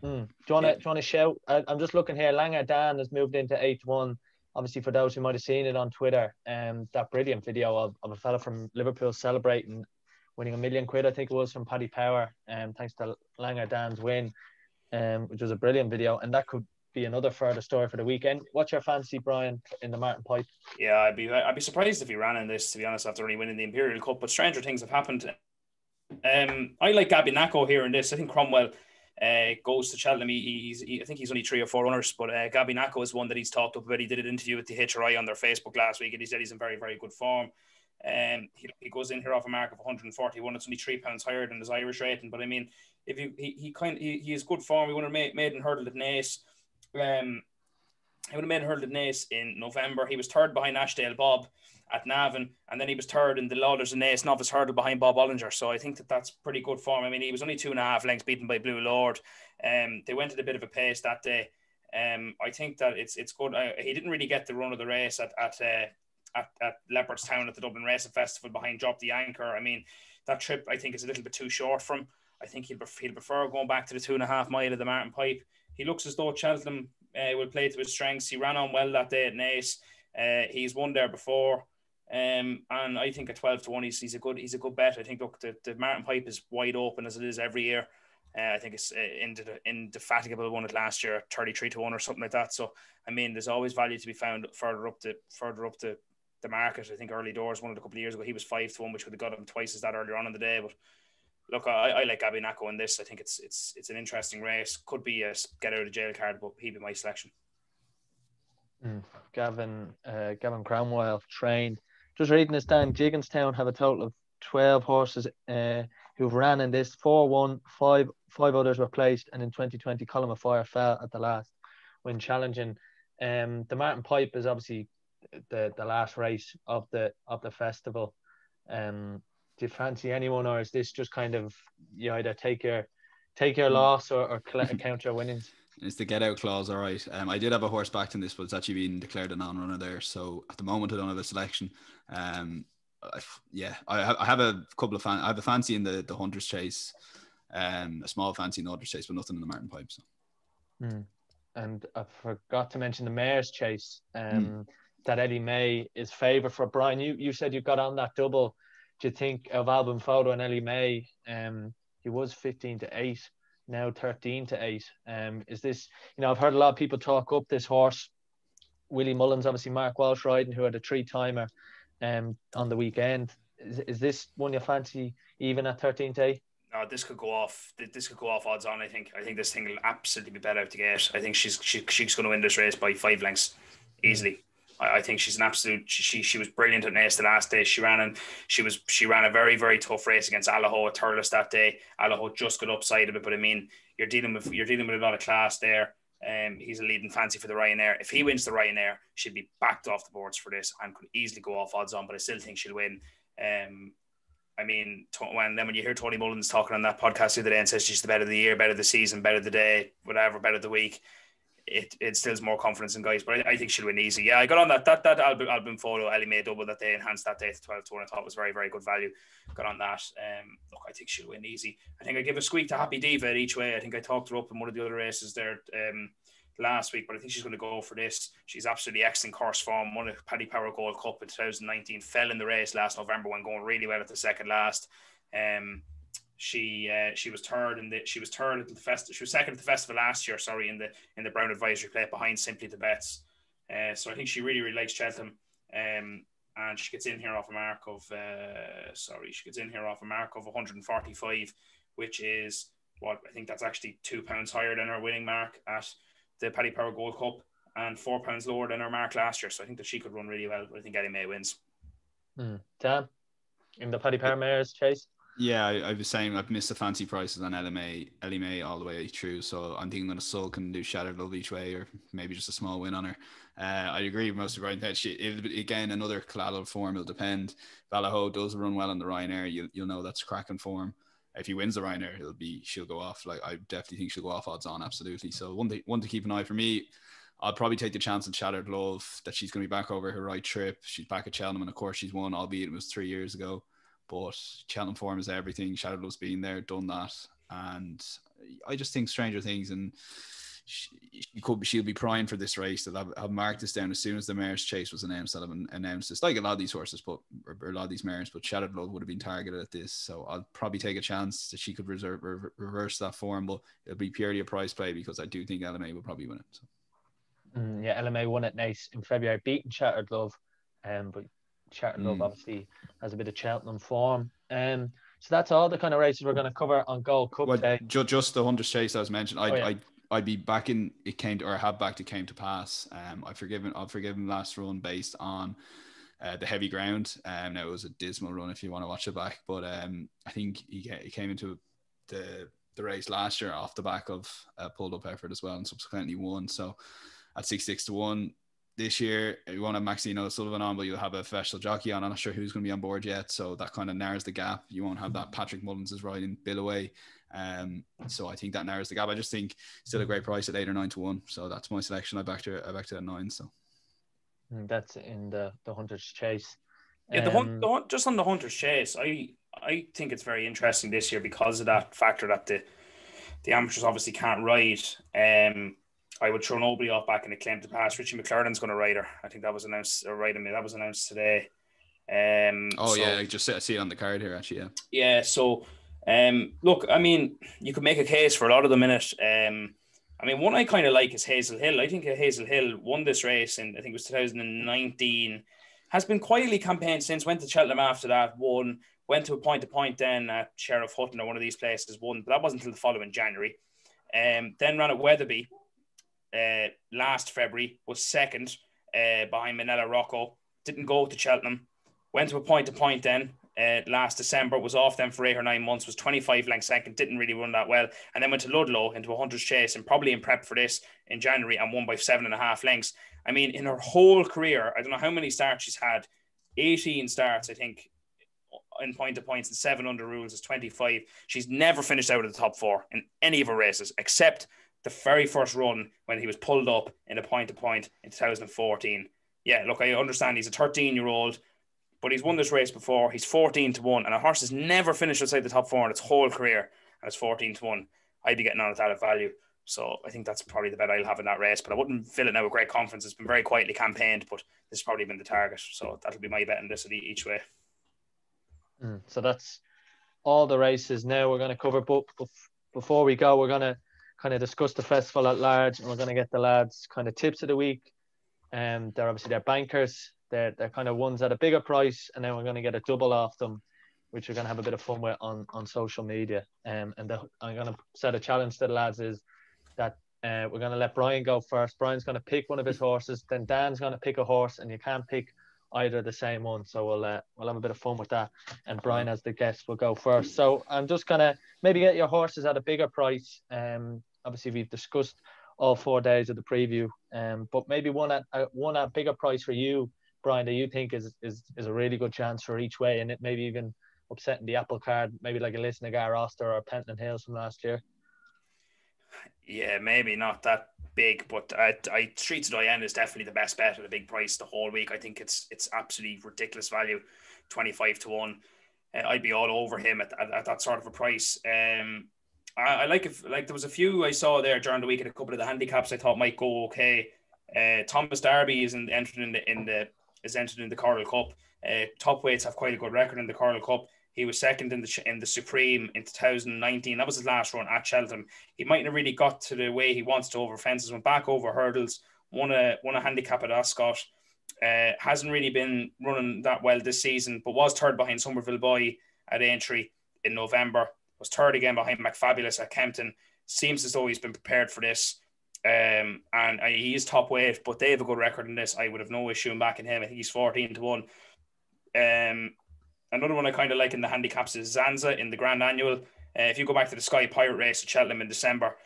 Do you want to shout? I'm just looking here. Langer Dan has moved into 8-1. Obviously, for those who might have seen it on Twitter, that brilliant video of a fella from Liverpool celebrating winning £1 million, I think it was, from Paddy Power, thanks to Langer Dan's win, which was a brilliant video, and that could be another further story for the weekend. What's your fancy, Brian, in the Martin Pipe? Yeah, I'd be surprised if he ran in this, to be honest, after only winning the Imperial Cup, but stranger things have happened. I like Gabby Nacco here in this. I think Cromwell goes to Cheltenham. I think he's only 3 or 4 runners, but Gabby Nacco is one that he's talked up about. He did an interview with the HRI on their Facebook last week, and he said he's in very, very good form. He goes in here off a mark of 141. It's only £3 higher than his Irish rating, but I mean, if he is good form. He won a maiden hurdle at Naas. He would have made a hurdle at Naas in November. He was third behind Ashdale Bob at Navan, and then he was third in the Lauders and Naas novice hurdle behind Bob Ollinger. So I think that's pretty good form. I mean, he was only 2.5 lengths beaten by Blue Lord. They went at a bit of a pace that day. I think that it's good. He didn't really get the run of the race at Leopardstown at the Dublin Racing Festival behind Drop the Anchor. I mean, that trip I think is a little bit too short for him. I think he'll prefer going back to the 2.5 mile of the Martin Pipe. He looks as though Cheltenham will play to his strengths. He ran on well that day at Naas. He's won there before. And I think at 12-1, he's a good bet. I think, look, the Martin Pipe is wide open as it is every year. I think it's Indefatigable won it last year, 33-1 or something like that. So I mean, there's always value to be found further up the market. I think Early Doors won it a couple of years ago. He was 5-1, which would have got him twice as that earlier on in the day. But look, I like Gabby Nacco in this. I think it's an interesting race. Could be a get out of jail card, but he'd be my selection. Gavin Cromwell trained. Just reading this down, Gigginstown have a total of 12 horses who've ran in this. 4 won, 5 others were placed, and in 2020 Column of Fire fell at the last when challenging The Martin Pipe is obviously the last race of the festival. Do you fancy anyone, or is this just kind of you either take your loss or count your winnings? It's the get out clause, all right. I did have a horse backed in this, but it's actually been declared a non-runner there. So at the moment, I don't have a selection. I have a couple of I have a fancy in the Hunter's Chase, a small fancy in the Hunter's Chase, but nothing in the Martin Pipe. So. And I forgot to mention the Mare's Chase. That Ellie May is favourite for. Brian, you said you got on that double. Do you think of Album Photo and Ellie May? He was 15-8, now 13-8. Is this, I've heard a lot of people talk up this horse. Willie Mullins, obviously Mark Walsh riding, who had a 3-timer on the weekend. Is this one you fancy even at 13-8? No, this could go off. This could go off odds on. I think this thing will absolutely be better out to get. I think she's going to win this race by 5 lengths easily. I think she's an absolute. She was brilliant at Naas the last day. She ran a very, very tough race against Allaho at Thurles that day. Allaho just got upside of it, but I mean, you're dealing with a lot of class there. He's a leading fancy for the Ryanair. If he wins the Ryanair, she'll be backed off the boards for this and could easily go off odds on. But I still think she'll win. I mean, when you hear Tony Mullins talking on that podcast the other day and says she's the bet of the year, bet of the season, bet of the day, whatever, bet of the week, it instills more confidence in guys. But I think she'll win easy. Yeah, I got on that album photo, Ellie May double that they enhanced that day to 12-1. I thought was very, very good value. Got on that. Look, I think she'll win easy. I think I give a squeak to Happy Diva each way. I think I talked her up in one of the other races there last week, but I think she's going to go for this. She's absolutely excellent course form. Won a Paddy Power Gold Cup in 2019. Fell in the race last November when going really well at the second last. She was third at the festival. She was second at the festival last year. Sorry, in the Brown Advisory Plate behind Simply the Bets. So I think she really, really likes Cheltenham. And she gets in here off a mark of 145, which is what I think that's actually £2 higher than her winning mark at the Paddy Power Gold Cup and £4 lower than her mark last year. So I think that she could run really well, but I think Ellie May wins. Dan, in the Paddy Power Mare's Chase? Yeah, I was saying I've missed the fancy prices on Ellie May all the way through. So I'm thinking that a Sul can do Shattered Love each way, or maybe just a small win on her. I agree with most of Brian. Again, another collateral form will depend. Allaho does run well on the Ryanair. You'll know that's cracking form. If he wins the Ryanair, she'll go off. Like, I definitely think she'll go off odds on. Absolutely. So one to keep an eye for me. I'll probably take the chance on Shattered Love that she's going to be back over her right trip. She's back at Cheltenham, and of course she's won, albeit it was 3 years ago. But Cheltenham form is everything. Shattered Love's been there, done that, and I just think stranger things. And she'll be primed for this race. I've marked this down as soon as the Mare's Chase was announced. I'll have announced this, like a lot of these horses, or a lot of these mares. But Shattered Love would have been targeted at this, so I'll probably take a chance that she could reverse that form. But it'll be purely a price play because I do think LMA will probably win it. So. Yeah, LMA won at Naas in February, beating Shattered Love, but Shattered Love obviously has a bit of Cheltenham form. So that's all the kind of races we're going to cover on Gold Cup Day. Just the Hunter's Chase I was mentioned. I'd be backing it came to, or have backed it came to pass. I've forgiven last run based on the heavy ground. Now it was a dismal run if you want to watch it back, but I think he came into the race last year off the back of a pulled up effort as well, and subsequently won. So at 6-6-1 this year, you won't have Maxine O'Sullivan on, but you'll have a professional jockey on. I'm not sure who's going to be on board yet, so that kind of narrows the gap. You won't have that Patrick Mullins is riding Bill away. So I think that narrows the gap. I just think still a great price at 8 or 9-1. So that's my selection. I backed her at 9. So that's in the Hunter's Chase. Yeah, just on the Hunter's Chase, I think it's very interesting this year because of that factor that the amateurs obviously can't ride. I would throw nobody off back in the claim to pass. Richie McClernand's going to ride her. I think that was announced, that was announced today. I just see it on the card here actually. Yeah. So, look, I mean, you could make a case for a lot of them in it. I mean, one I kind of like is Hazel Hill. I think Hazel Hill won this race in, I think it was 2019. Has been quietly campaigned since, went to Cheltenham after that, won, went to a point then at Sheriff Hutton or one of these places, won, but that wasn't until the following January. Then ran at Weatherby last February, was second behind Manella Rocco, didn't go to Cheltenham, went to a point then last December, was off then for 8 or 9 months, was 25 lengths second, didn't really run that well, and then went to Ludlow into a Hunter's Chase and probably in prep for this in January and won by 7.5 lengths. I mean, in her whole career, I don't know how many starts she's had, 18 starts, I think, in point to points and 7 under rules is 25. She's never finished out of the top 4 in any of her races, except the very first run when he was pulled up in a point to point in 2014. Yeah, look, I understand he's a 13-year-old, but he's won this race before. He's 14-1, and a horse has never finished outside the top 4 in its whole career, and it's 14-1. I'd be getting on at that at value. So I think that's probably the bet I'll have in that race, but I wouldn't fill it now with great confidence. It's been very quietly campaigned, but this has probably been the target. So that'll be my bet in this each way. So that's all the races now we're going to cover. But before we go, we're going to kind of discuss the festival at large, and we're going to get the lads kind of tips of the week. They're obviously their bankers. They're kind of ones at a bigger price, and then we're going to get a double off them, which we're going to have a bit of fun with on social media. I'm going to set a challenge to the lads is that we're going to let Brian go first. Brian's going to pick one of his horses, then Dan's going to pick a horse, and you can't pick either the same one. So we'll have a bit of fun with that. And Brian, as the guest, will go first. So I'm just going to maybe get your horses at a bigger price. Obviously, we've discussed all 4 days of the preview, but maybe one at bigger price for you, Brian, that you think is a really good chance for each way, and it maybe even upsetting the apple card, maybe like a Lisnagar Oster or Pentland Hills from last year. Yeah, maybe not that big, but I Streets of Diane is definitely the best bet at a big price the whole week. I think it's absolutely ridiculous value, 25-1. I'd be all over him at that sort of a price. I like if there was a few I saw there during the week at a couple of the handicaps I thought might go okay. Thomas Darby is entered in the Coral Cup. Top weights have quite a good record in the Coral Cup. He was second in the Supreme in 2019. That was his last run at Cheltenham. He mightn't have really got to the way he wants to over fences. Went back over hurdles. Won a handicap at Ascot. Hasn't really been running that well this season, but was third behind Somerville Boy at Aintree in November. Was third again behind McFabulous at Kempton. Seems as though he's been prepared for this. And he is top weight, but they have a good record in this. I would have no issue in backing him. I think he's 14-1. Another one I kind of like in the handicaps is Zanza in the Grand Annual. If you go back to the Sky Pirate race at Cheltenham in December,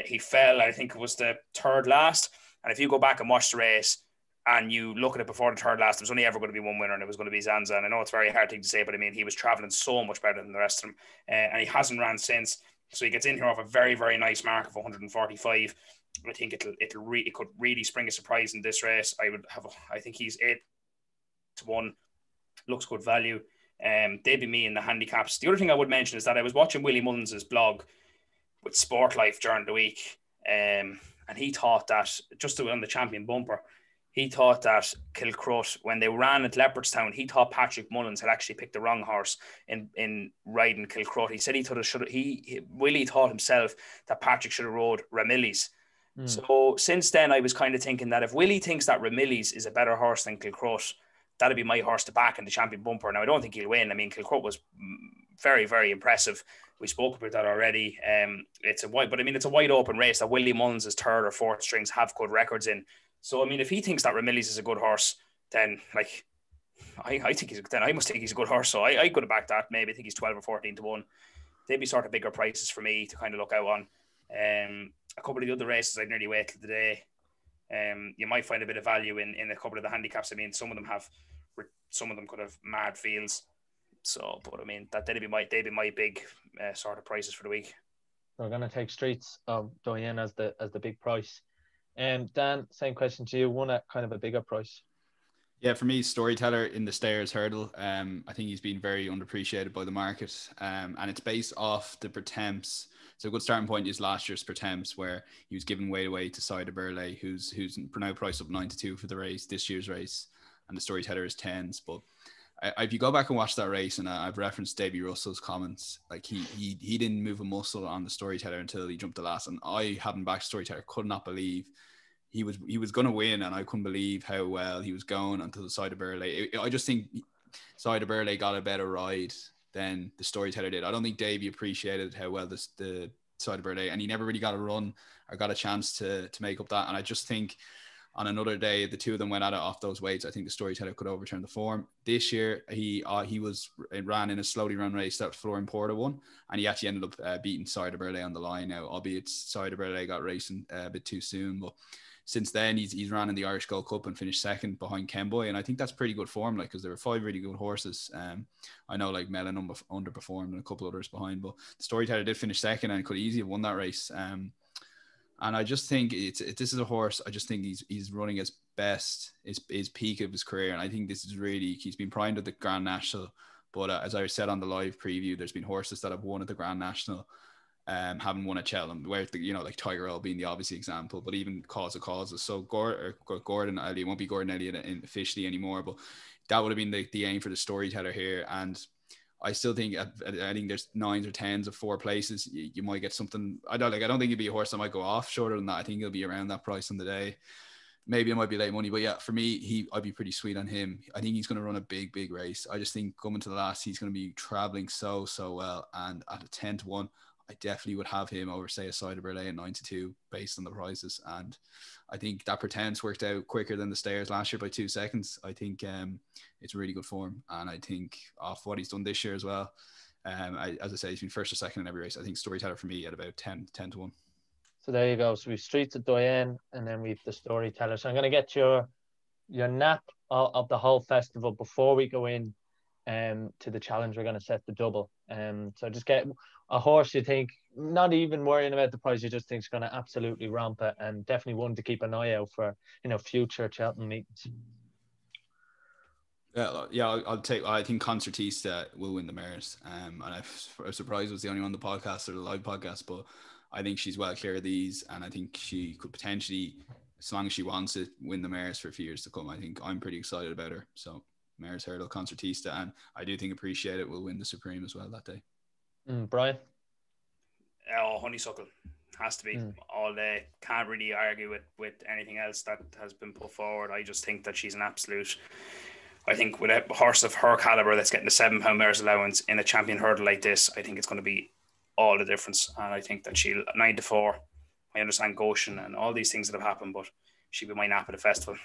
he fell, I think it was the third last. And if you go back and watch the race and you look at it before the third last, there was only ever going to be one winner, and it was going to be Zanza. And I know it's a very hard thing to say, but I mean, he was traveling so much better than the rest of them. And he hasn't ran since. So he gets in here off a very, very nice mark of 145. I think it could really spring a surprise in this race. I think he's 8-1. Looks good value. They'd be me in the handicaps. The other thing I would mention is that I was watching Willie Mullins' blog with Sportlife during the week, and he thought that, just on the champion bumper, he thought that Kilcrut, when they ran at Leopardstown, he thought Patrick Mullins had actually picked the wrong horse in riding Kilcrut. He said Willie thought himself that Patrick should have rode Ramillies. So since then, I was kind of thinking that if Willie thinks that Ramillies is a better horse than Kilcrut, that'd be my horse to back in the champion bumper. Now, I don't think he'll win. I mean, Kilcrut was very, very impressive. We spoke about that already. It's a wide open race that Willie Mullins' third or fourth strings have good records in. So, I mean, if he thinks that Ramillies is a good horse, then I must think he's a good horse. So I could have backed that. Maybe I think he's 12 or 14-1. They'd be sort of bigger prices for me to kind of look out on. A couple of the other races I'd nearly wait till the day. You might find a bit of value in a couple of the handicaps. I mean, some of them could have mad fields. So, but I mean, they'd be my big sort of prices for the week. We're going to take Streets of Diane as the big price. Dan, same question to you. One at kind of a bigger price. Yeah, for me, Storyteller in the Stayers Hurdle. I think he's been very underappreciated by the market, and it's based off the Pertemps. So a good starting point is last year's Pertemps, where he was giving weight away to Cider Burley, who's now priced up 9-2 for the race, this year's race, and the Storyteller is 10s. But if you go back and watch that race, and I've referenced Davy Russell's comments, like he didn't move a muscle on the Storyteller until he jumped the last, and I, having backed Storyteller, could not believe he was going to win, and I couldn't believe how well he was going until the Cider Burley. I just think Cider Burley got a better ride than the Storyteller did. I don't think Davey appreciated how well the Cider Burley, and he never really got a run or got a chance to make up that. And I just think on another day, the two of them went at it off those weights. I think the Storyteller could overturn the form. This year, he ran in a slowly run race that Florian Porter won, and he actually ended up beating Cider Burley on the line now, albeit Cider Burley got racing a bit too soon. But since then he's ran in the Irish Gold Cup and finished second behind Kenboy, and I think that's pretty good form, like, because there were 5 really good horses. I know like Mellon underperformed and a couple others behind, but the Storyteller did finish second and could easily have won that race. And I just think this is a horse. I just think he's running his best, his peak of his career, and I think this is really, he's been primed at the Grand National. But as I said on the live preview, there's been horses that have won at the Grand National, haven't won at Cheltenham, where like Tiger Earl being the obvious example, but even Cause of Causes. So Gordon Elliott won't be Gordon Elliott officially anymore, but that would have been the aim for the Storyteller here. And I still think I think there's 9s or 10s of 4 places. You might get something. I don't think it'd be a horse that might go off shorter than that. I think it'll be around that price on the day. Maybe it might be late money, but yeah, for me, I'd be pretty sweet on him. I think he's going to run a big race. I just think coming to the last, he's going to be traveling so well. And at a 10-1, I definitely would have him over, say, a Side of Burley at 9-2 based on the prices. And I think that Pretense worked out quicker than the Stairs last year by 2 seconds. I think it's really good form. And I think off what he's done this year as well, as I say, he's been first or second in every race. I think Storyteller for me at about 10-1. So there you go. So we've Streets of Doyen and then we've the Storyteller. So I'm going to get your nap of the whole festival before we go in to the challenge. We're going to set the double. So just get a horse you think, not even worrying about the price, you just think is going to absolutely ramp it, and definitely one to keep an eye out for, future Cheltenham meetings. Yeah, I'll take. I think Concertista will win the mares. And I was surprised it was the only one on the podcast or the live podcast, but I think she's well clear of these, and I think she could potentially, as long as she wants it, win the mares for a few years to come. I think I'm pretty excited about her. So Mares Hurdle, Concertista, and I do think Appreciate It will win the Supreme as well that day. Brian? Oh, Honeysuckle has to be all day. Can't really argue with anything else that has been put forward. I just think that she's an absolute. I think with a horse of her caliber that's getting the £7 mares allowance in a champion hurdle like this, I think it's going to be all the difference. And I think that she'll 9-4. I understand Goshen and all these things that have happened, but she'll be my nap at the festival.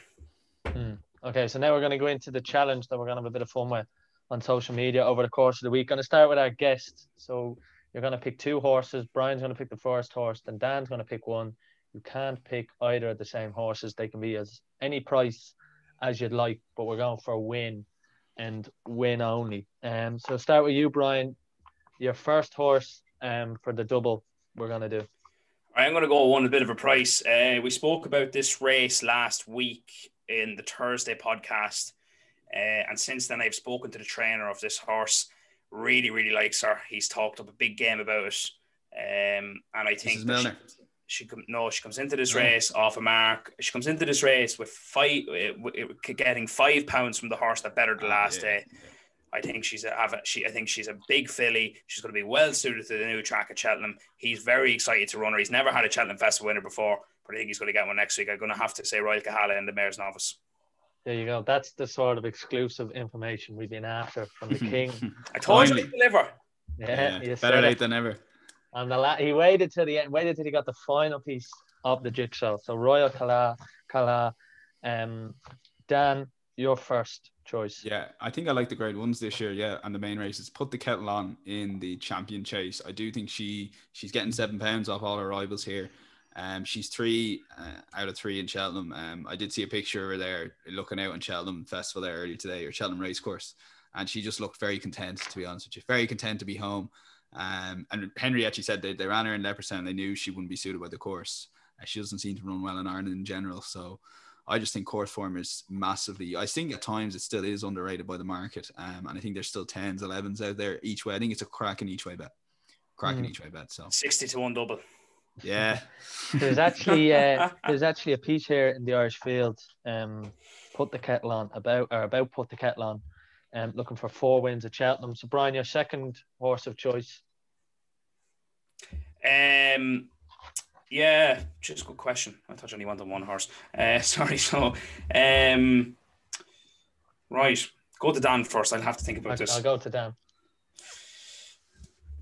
Okay, so now we're going to go into the challenge that we're going to have a bit of fun with on social media over the course of the week. Going to start with our guest. So you're going to pick 2 horses. Brian's going to pick the first horse, then Dan's going to pick one. You can't pick either of the same horses. They can be as any price as you'd like, but we're going for a win and win only. So start with you, Brian. Your first horse for the double we're going to do. I'm going to go one a bit of a price. We spoke about this race last week in the Thursday podcast, and since then I've spoken to the trainer of this horse. Really likes her. He's talked up a big game about it, and I think she comes into this race off a mark. She comes into this race with getting £5 from the horse that bettered the last day. I think she's a big filly. She's going to be well suited to the new track at Cheltenham. He's very excited to run her. He's never had a Cheltenham Festival winner before, but I think he's going to get one next week. I'm going to have to say Royal Kahala in the Mayor's Novice. There you go. That's the sort of exclusive information we've been after from the King. I told you to deliver. Yeah, better late than never. And he waited till the end. Waited till he got the final piece of the jigsaw. So Royal Kahala. Dan, your first choice. Yeah, I think I like the grade ones this year. Yeah, and the main races. Put the Kettle On in the champion chase. I do think she's getting £7 off all her rivals here. She's 3 out of 3 in Cheltenham. I did see a picture of her there looking out on Cheltenham Festival there earlier today, or Cheltenham Racecourse, and she just looked very content, to be honest with you. Very content to be home. And Henry actually said they ran her in Leopardstown. They knew she wouldn't be suited by the course. She doesn't seem to run well in Ireland in general. So I just think course form is massively, I think at times it still is underrated by the market. And I think there's still 10s, 11s out there each way. I think it's a cracking each way bet. So 60-1 double. Yeah. There's actually a piece here in the Irish Field, Put the Kettle On, about Put the Kettle On, looking for 4 wins at Cheltenham. So Brian, your second horse of choice. Yeah, just a good question. I thought you only wanted one horse. Sorry. So, right, go to Dan first. I'll have to think about this. I'll go to Dan.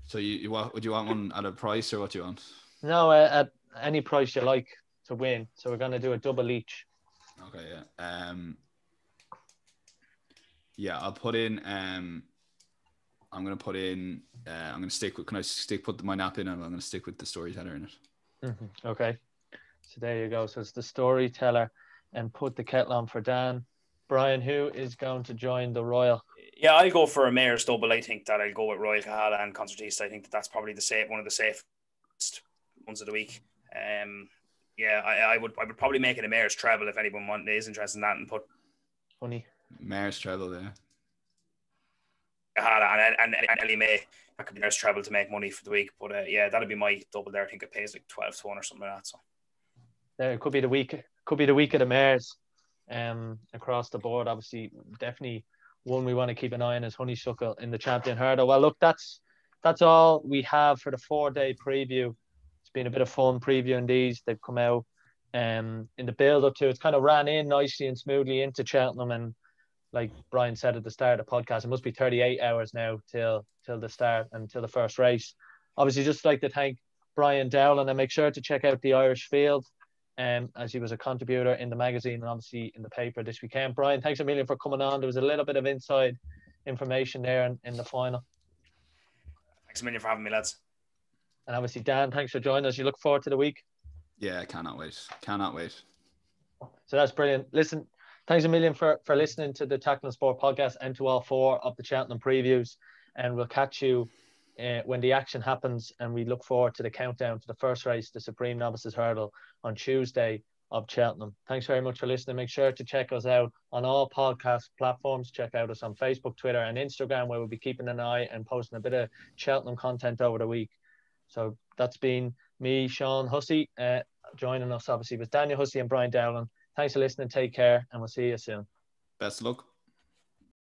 So would you want one at a price, or what do you want? No, at any price you like to win. So we're going to do a double each. Okay, yeah. Yeah, I'll put in. I'm going to put in. I'm going to stick with. Can I put my nap in? And I'm going to stick with the Storyteller in it. Okay. So there you go. So it's the storyteller and put the kettle on for Dan. Brian, who is going to join the Royal? Yeah, I'll go for a Mayor's double. I think that I'll go with Royal Kahala and Concertista. I think that that's probably one of the safest ones of the week. Yeah, I would probably make it a Mayor's treble if anyone is interested in that, and put Honey. Mayor's treble there. Kahala and Ellie May. That could be Mayor's treble to make money for the week. But yeah, that'd be my double there. I think it pays like 12-1 or something like that. So there it could be the week. Could be the week of the Mayors. Across the board, obviously, definitely one we want to keep an eye on is Honeysuckle in the Champion Hurdle. Well, look, that's all we have for the 4-day preview. It's been a bit of fun previewing these. They've come out in the build up to it. It's kind of ran in nicely and smoothly into Cheltenham, and like Brian said at the start of the podcast, it must be 38 hours now till the start and till the first race. Obviously, just like to thank Brian Dowling, and make sure to check out the Irish Field. As he was a contributor in the magazine and obviously in the paper this weekend. Brian, thanks a million for coming on. There was a little bit of inside information there in the final. Thanks a million for having me, lads. And obviously, Dan, thanks for joining us. You look forward to the week? Yeah, cannot wait. Cannot wait. So that's brilliant. Listen, thanks a million for listening to the Tackling Sport podcast and to all 4 of the Cheltenham previews. And we'll catch you when the action happens, and we look forward to the countdown to the first race, the Supreme Novices Hurdle, on Tuesday of Cheltenham. Thanks very much for listening. Make sure to check us out on all podcast platforms. Check out us on Facebook, Twitter, and Instagram, where we'll be keeping an eye and posting a bit of Cheltenham content over the week. So that's been me, Sean Hussey. Joining us, obviously, was Daniel Hussey and Brian Dowling. Thanks for listening. Take care, and we'll see you soon. Best of luck.